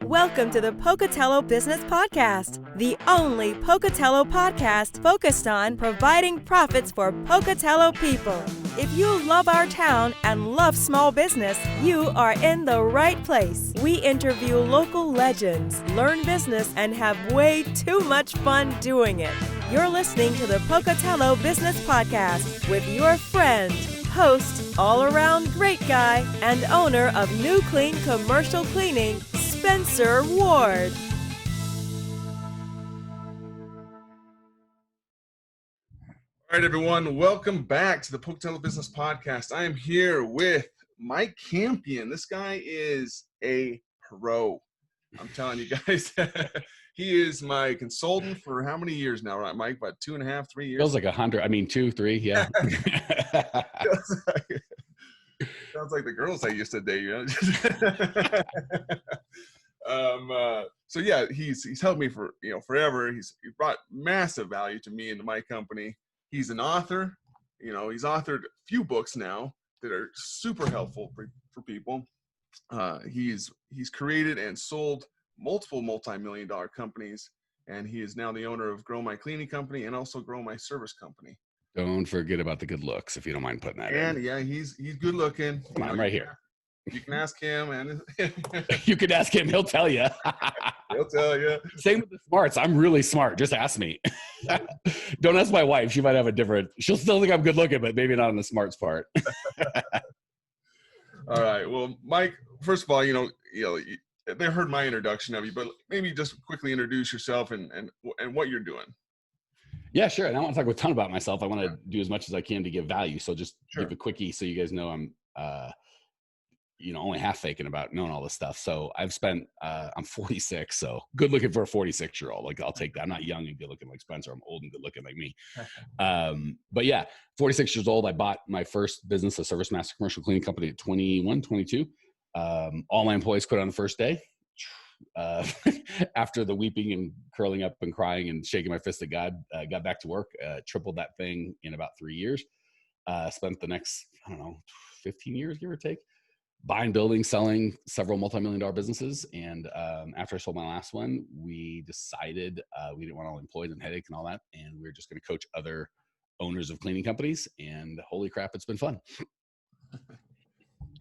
Welcome to the Pocatello Business Podcast, the only Pocatello podcast focused on providing profits for Pocatello people. If you love our town and love small business, you are in the right place. We interview local legends, learn business, and have way too much fun doing it. You're listening to the Pocatello Business Podcast with your friend, host, all-around great guy, and owner of New Clean Commercial Cleaning, Spencer Ward. All right, everyone. Welcome back to the Pocatello Business Podcast. I am here with Mike Campion. This guy is a pro. I'm telling you guys, he is my consultant for how many years now, right, Mike? About 2.5, 3 years? Feels like 100. I mean, 2, 3, yeah. Sounds like the girls I used to date, you know? So yeah, he's helped me for forever. He's brought massive value to me and to my company. He's an author. He's authored a few books now that are super helpful for people. He's created and sold multiple multi-million-dollar companies, and he is now the owner of Grow My Cleaning Company and also Grow My Service Company. Don't forget about the good looks, if you don't mind putting that in. And yeah, he's good looking. I'm right here. You can ask him, and you can ask him. He'll tell you. He'll tell you. Same with the smarts. I'm really smart. Just ask me. Don't ask my wife. She might have a different. She'll still think I'm good looking, but maybe not on the smarts part. All right. Well, Mike, first of all, they heard my introduction of you, but maybe just quickly introduce yourself and what you're doing. Yeah, sure. And I want to talk a ton about myself. I want to do as much as I can to give value. So just give a quickie so you guys know I'm only half faking about knowing all this stuff. So I've spent, I'm 46, so good looking for a 46-year-old. Like, I'll take that. I'm not young and good looking like Spencer. I'm old and good looking like me. But yeah, 46 years old. I bought my first business, a Service Master Commercial Cleaning Company at 21, 22. All my employees quit on the first day. After the weeping and curling up and crying and shaking my fist at God, got back to work, tripled that thing in about 3 years. Spent the next, 15 years, give or take, buying, building, selling several multi-million-dollar businesses. And after I sold my last one, we decided we didn't want all the employees and headache and all that. And we were just going to coach other owners of cleaning companies. And holy crap, it's been fun.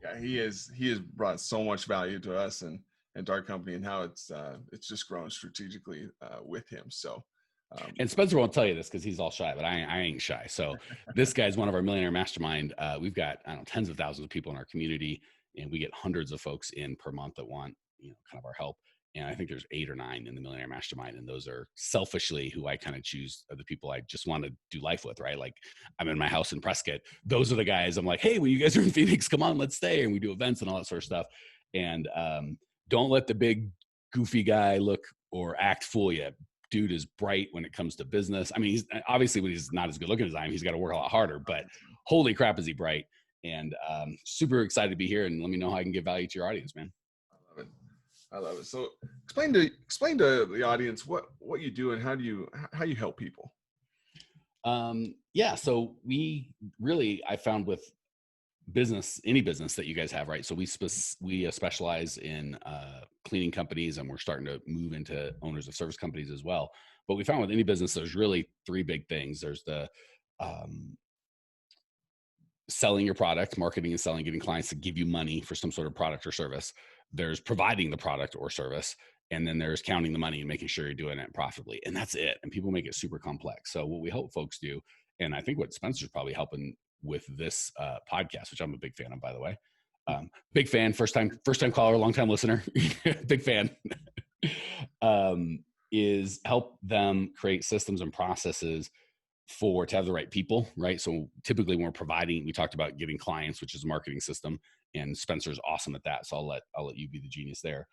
Yeah, he has brought so much value to us and to our company, and how it's just grown strategically with him. So. And Spencer won't tell you this because he's all shy, but I ain't shy. So this guy's one of our millionaire mastermind. We've got, tens of thousands of people in our community, and we get hundreds of folks in per month that want, kind of our help. And I think there's 8 or 9 in the millionaire mastermind. And those are selfishly who I kind of choose are the people I just want to do life with, right? Like, I'm in my house in Prescott. Those are the guys I'm like, hey, well, you guys are in Phoenix, come on, let's stay. And we do events and all that sort of stuff. And don't let the big goofy guy look or act fool you. Dude is bright when it comes to business. I mean, he's obviously, when he's not as good looking as I am, he's got to work a lot harder, but holy crap, is he bright. And super excited to be here, and let me know how I can give value to your audience, man. I love it. So explain to the audience what you do and how you help people. Yeah. So I found with business, any business that you guys have, right? So we specialize in cleaning companies, and we're starting to move into owners of service companies as well. But we found with any business, there's really 3 big things. There's the selling your product, marketing and selling, getting clients to give you money for some sort of product or service. There's providing the product or service. And then there's counting the money and making sure you're doing it profitably. And that's it. And people make it super complex. So what we help folks do, and I think what Spencer's probably helping with this podcast, which I'm a big fan of, by the way. Big fan, first time caller, long time listener, big fan, is help them create systems and processes to have the right people, right? So typically when we're providing, we talked about getting clients, which is a marketing system, and Spencer's awesome at that. So I'll let you be the genius there.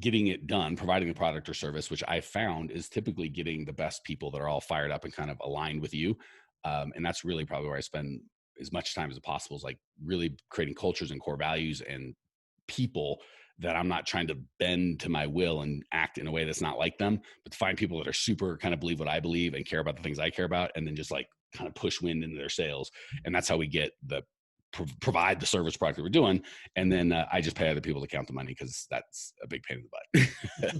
Getting it done, providing the product or service, which I found is typically getting the best people that are all fired up and kind of aligned with you. And that's really probably where I spend as much time as possible, is like really creating cultures and core values and people that I'm not trying to bend to my will and act in a way that's not like them, but to find people that are super kind of believe what I believe and care about the things I care about, and then just like kind of push wind into their sails. And that's how we get the provide the service product that we're doing. And then I just pay other people to count the money because that's a big pain in the butt.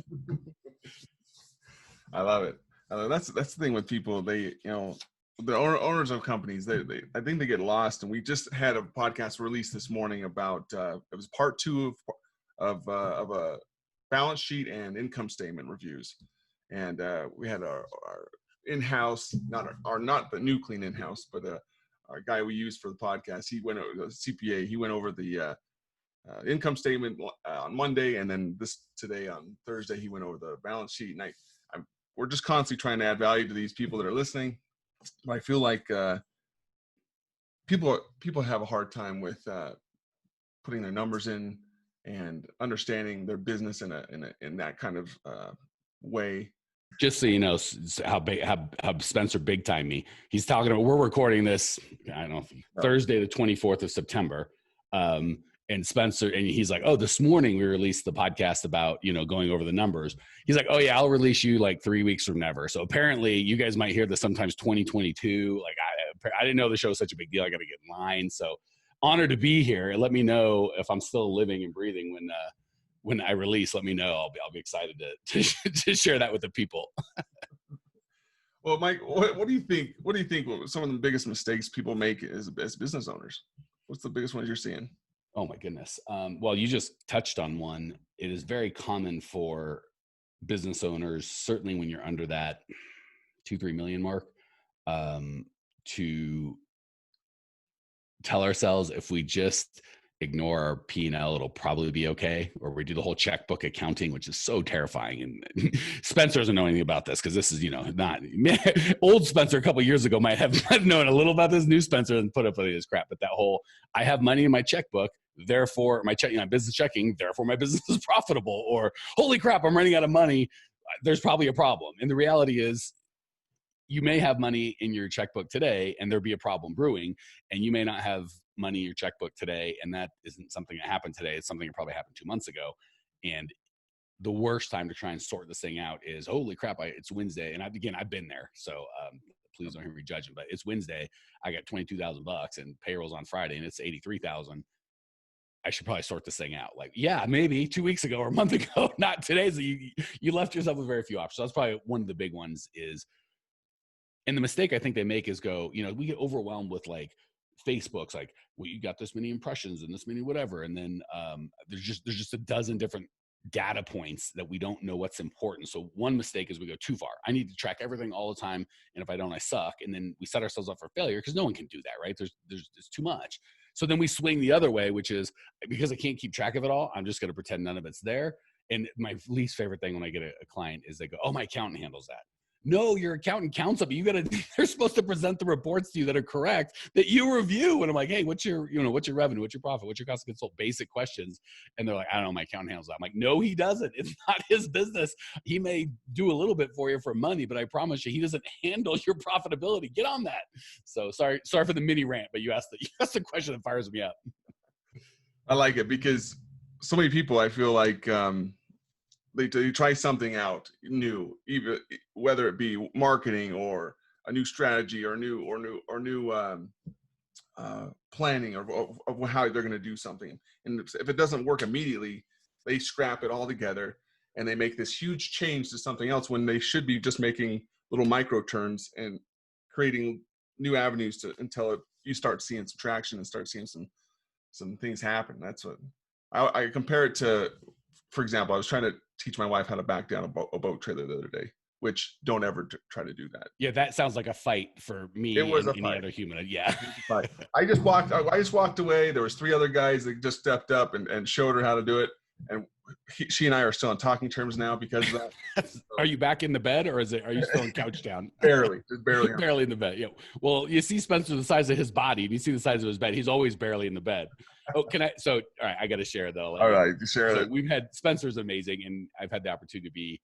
I love it. That's the thing with people. They, the owners of companies, they I think they get lost. And we just had a podcast released this morning about it was part 2 of a balance sheet and income statement reviews. And we had our in-house, not the new clean in-house, but our guy we use for the podcast. He went over the CPA. He went over the income statement on Monday, and then today on Thursday he went over the balance sheet. And we're just constantly trying to add value to these people that are listening. But I feel like people have a hard time with putting their numbers in and understanding their business in that kind of way. Just so you know how Spencer big time me. He's talking about, we're recording this, I don't know, Thursday, the 24th of September. And Spencer, and he's like, oh, this morning we released the podcast about, going over the numbers. He's like, oh yeah, I'll release you like 3 weeks from never. So apparently you guys might hear this sometimes 2022. Like I didn't know the show was such a big deal. I got to get in line. So honored to be here. Let me know if I'm still living and breathing when I release. Let me know. I'll be excited to share that with the people. Well, Mike, what do you think? What do you think some of the biggest mistakes people make as business owners? What's the biggest ones you're seeing? Oh my goodness. Well, you just touched on one. It is very common for business owners, certainly when you're under that 2-3 million mark, to tell ourselves if we just ignore our P&L, it'll probably be okay. Or we do the whole checkbook accounting, which is so terrifying. And Spencer doesn't know anything about this because this is, not old Spencer a couple of years ago might have known a little about this. New Spencer and put up with this crap. But that whole, I have money in my checkbook, therefore my business checking, therefore my business is profitable, or holy crap, I'm running out of money. There's probably a problem. And the reality is, you may have money in your checkbook today and there'll be a problem brewing, and you may not have money in your checkbook today, and that isn't something that happened today. It's something that probably happened 2 months ago. And the worst time to try and sort this thing out is, holy crap, it's Wednesday. And I've been there. So please don't hear me judging, but it's Wednesday. I got $22,000 and payroll's on Friday and it's 83,000. I should probably sort this thing out. Like, yeah, maybe 2 weeks ago or a month ago, not today. So you left yourself with very few options. So that's probably one of the big ones is, and the mistake I think they make is we get overwhelmed with like Facebook's like, well, you got this many impressions and this many whatever. And then there's just a dozen different data points that we don't know what's important. So one mistake is we go too far. I need to track everything all the time. And if I don't, I suck. And then we set ourselves up for failure because no one can do that, right? There's too much. So then we swing the other way, which is because I can't keep track of it all, I'm just going to pretend none of it's there. And my least favorite thing when I get a client is they go, oh, my accountant handles that. No, your accountant counts up. They're supposed to present the reports to you that are correct that you review. And I'm like, hey, what's your revenue? What's your profit? What's your cost of goods sold? Basic questions. And they're like, I don't know, my accountant handles that. I'm like, no, he doesn't. It's not his business. He may do a little bit for you for money, but I promise you, he doesn't handle your profitability. Get on that. So sorry for the mini rant, but you asked the question that fires me up. I like it because so many people, I feel like, they try something out new, even whether it be marketing or a new strategy or new planning of how they're going to do something. And if it doesn't work immediately, they scrap it all together and they make this huge change to something else when they should be just making little micro turns and creating new avenues until you start seeing some traction and start seeing some things happen. That's what I compare it to. For example, I was trying to teach my wife how to back down a boat trailer the other day, which don't ever try to do that. Yeah, that sounds like a fight for me and any other human. Yeah. I just walked away. There was 3 other guys that just stepped up and showed her how to do it. And she and I are still on talking terms now because of that. Are you back in the bed or are you still on couch down? Barely. Barely in the bed. Yeah. Well, you see Spencer the size of his body and you see the size of his bed. He's always barely in the bed. Oh, all right, I got to share though. All right, share it. We've had, Spencer's amazing, and I've had the opportunity to be,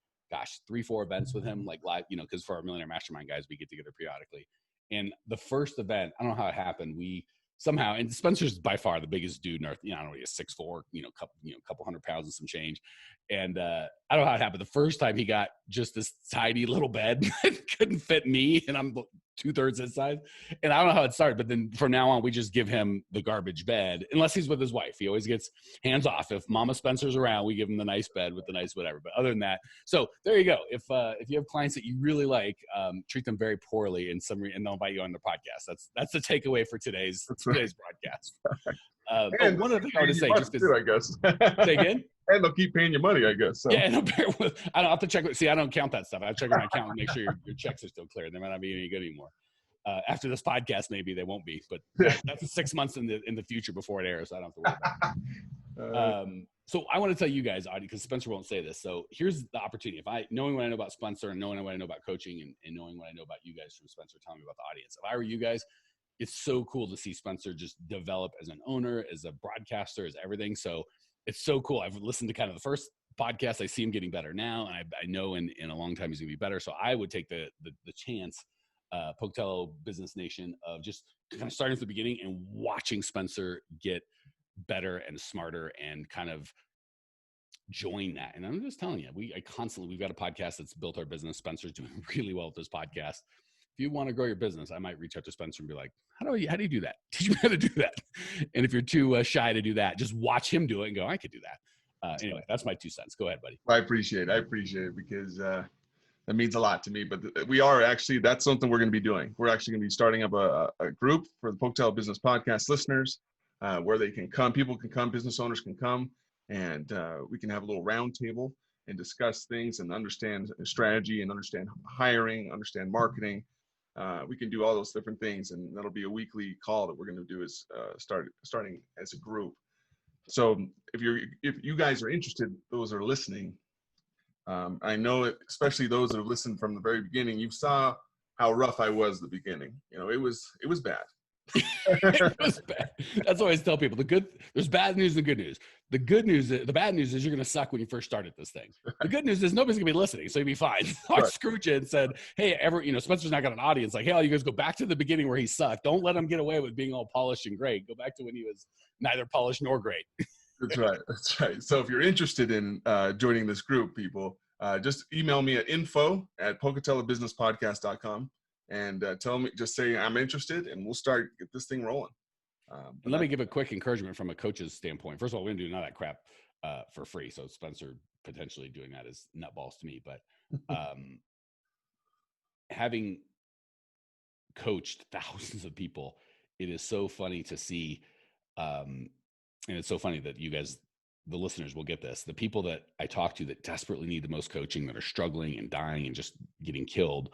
3-4 events with him, like live, because for our Millionaire Mastermind guys, we get together periodically. And the first event, I don't know how it happened. We somehow, and Spencer's by far the biggest dude in our, I don't know, he's 6'4", couple hundred pounds and some change. And I don't know how it happened. The first time he got just this tiny little bed that couldn't fit me, and I'm 2/3 his size. And I don't know how it started, but then from now on, we just give him the garbage bed, unless he's with his wife. He always gets hands off. If Mama Spencer's around, we give him the nice bed with the nice whatever. But other than that, so there you go. If you have clients that you really like, treat them very poorly and they'll invite you on their podcast. That's the takeaway for today's broadcast. And one other thing I want to say, just too, I guess. Say again. And they'll keep paying you money, I guess. So. Yeah, and I don't have to check. See, I don't count that stuff. I check my account and make sure your checks are still clear. They might not be any good anymore. After this podcast, maybe they won't be, but that's 6 months in the future before it airs. So I don't have to worry about it. So I want to tell you guys, Audie, because Spencer won't say this. So here's the opportunity. Knowing what I know about Spencer and knowing what I know about coaching and knowing what I know about you guys from Spencer telling me about the audience. If I were you guys, it's so cool to see Spencer just develop as an owner, as a broadcaster, as everything. So it's so cool. I've listened to kind of the first podcast. I see him getting better now. And I know in a long time he's going to be better. So I would take the chance, Pocatello Business Nation, of just kind of starting from the beginning and watching Spencer get better and smarter and kind of join that. And I'm just telling you, we've got a podcast that's built our business. Spencer's doing really well with this podcast. If you want to grow your business, I might reach out to Spencer and be like, how do you do that? Teach me how to do that. And if you're too shy to do that, just watch him do it and go, I could do that. Anyway, that's my 2 cents. Go ahead, buddy. I appreciate it because that means a lot to me. But we are actually, that's something we're going to be doing. We're actually going to be starting up a group for the Pocatello Business Podcast listeners where they can come. People can come. Business owners can come. And we can have a little round table and discuss things and understand strategy and understand hiring, understand marketing. We can do all those different things, and that'll be a weekly call that we're going to do is starting as a group. So if you guys are interested, those are listening, I know it, especially those that have listened from the very beginning, you saw how rough I was at the beginning. It was bad. It was bad. That's what I always tell people. There's bad news and good news. The bad news is you're going to suck when you first started this thing. The good news is nobody's going to be listening, so you'll be fine. I screwed you and said, hey, Spencer's not got an audience. Like, hey, all you guys go back to the beginning where he sucked. Don't let him get away with being all polished and great. Go back to when he was neither polished nor great. That's right. So if you're interested in joining this group, people, just email me at info@pocatellobusinesspodcast.com. And just say I'm interested, and we'll get this thing rolling. And let me give a quick encouragement from a coach's standpoint. First of all, we're going to do none of that crap for free. So Spencer potentially doing that is nutballs to me. But having coached thousands of people, it is so funny to see. And it's so funny that you guys, the listeners, will get this. The people that I talk to that desperately need the most coaching, that are struggling and dying and just getting killed,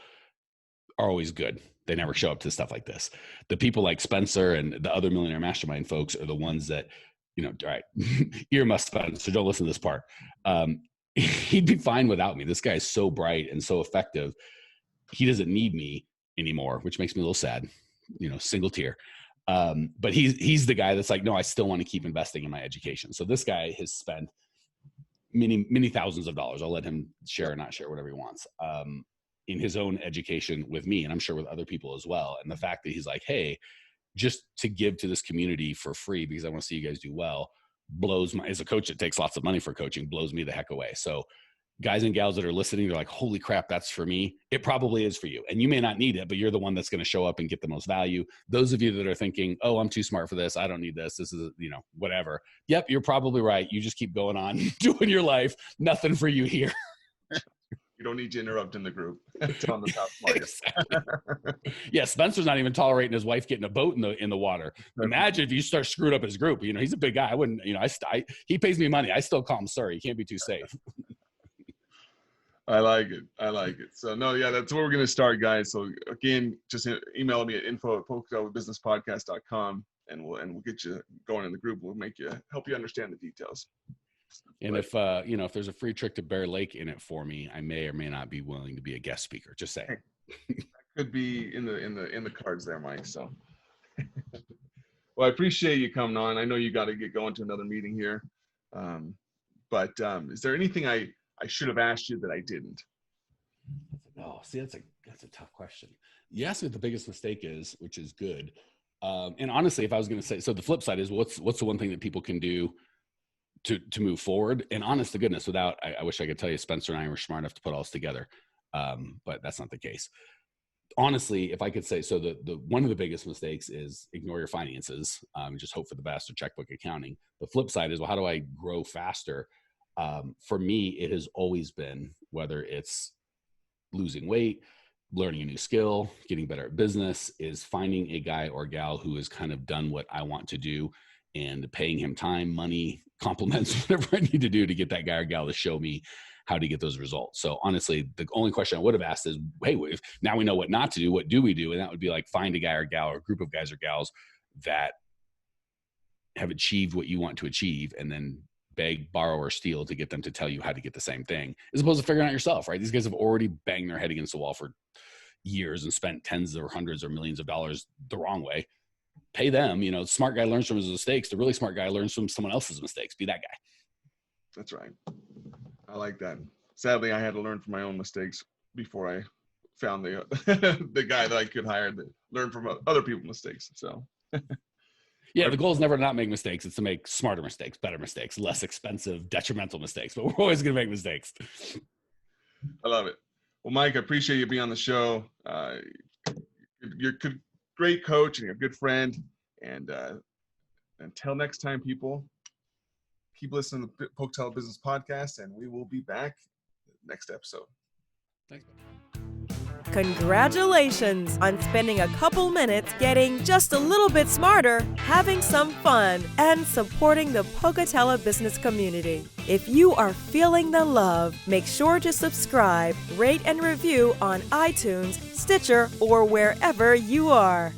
are always good. They never show up to stuff like this. The people like Spencer and the other Millionaire Mastermind folks are the ones that, all right, earmuff Spencer, don't listen to this part. He'd be fine without me. This guy is so bright and so effective. He doesn't need me anymore, which makes me a little sad, single tear. But he's the guy that's like, no, I still want to keep investing in my education. So this guy has spent many, many thousands of dollars. I'll let him share or not share, whatever he wants. In his own education with me, and I'm sure with other people as well. And the fact that he's like, hey, just to give to this community for free because I want to see you guys do well, as a coach that takes lots of money for coaching, blows me the heck away. So guys and gals that are listening, they're like, holy crap, that's for me. It probably is for you. And you may not need it, but you're the one that's going to show up and get the most value. Those of you that are thinking, oh, I'm too smart for this, I don't need this. This is, whatever. Yep, you're probably right. You just keep going on doing your life. Nothing for you here. You don't need to interrupt in the group. Tell him the top part. Exactly. Yeah, Spencer's not even tolerating his wife getting a boat in the water. Imagine if you start screwing up his group. He's a big guy. I wouldn't. He pays me money. I still call him sir. You can't be too safe. I like it. So no, yeah, that's where we're gonna start, guys. So again, just email me at info@pocatellobusinesspodcast.com, and we'll get you going in the group. We'll help you understand the details. And if if there's a free trip to Bear Lake in it for me, I may or may not be willing to be a guest speaker. Just saying. Could be in the cards there, Mike. So, well, I appreciate you coming on. I know you got to get going to another meeting here, but is there anything I should have asked you that I didn't? Oh, see, that's a tough question. You asked me what the biggest mistake is, which is good. And honestly, if I was going to say, so the flip side is what's the one thing that people can do to move forward? And honest to goodness, I wish I could tell you Spencer and I were smart enough to put all this together. But that's not the case. honestly, if I could say, so the one of the biggest mistakes is ignore your finances, just hope for the best, or checkbook accounting. The flip side is, well, how do I grow faster? For me, it has always been, whether it's losing weight, learning a new skill, getting better at business, is finding a guy or gal who has kind of done what I want to do and paying him time, money, compliments, whatever I need to do to get that guy or gal to show me how to get those results. So honestly, the only question I would have asked is, hey, if now we know what not to do, what do we do? And that would be like, find a guy or gal or a group of guys or gals that have achieved what you want to achieve, and then beg, borrow, or steal to get them to tell you how to get the same thing, as opposed to figuring out yourself, right? These guys have already banged their head against the wall for years and spent tens or hundreds or millions of dollars the wrong way. Pay them. The smart guy learns from his mistakes. The really smart guy learns from someone else's mistakes. Be that guy. That's right. I like that. Sadly, I had to learn from my own mistakes before I found the the guy that I could hire to learn from other people's mistakes. So yeah, the goal is never to not make mistakes. It's to make smarter mistakes, better mistakes, less expensive, detrimental mistakes. But we're always going to make mistakes. I love it. Well, Mike, I appreciate you being on the show. You're a great coach and you're a good friend. And until next time, people, keep listening to the Pocatello Business Podcast, and we will be back next episode. Thanks. Congratulations on spending a couple minutes getting just a little bit smarter, having some fun, and supporting the Pocatello business community. If you are feeling the love, make sure to subscribe, rate, and review on iTunes, Stitcher, or wherever you are.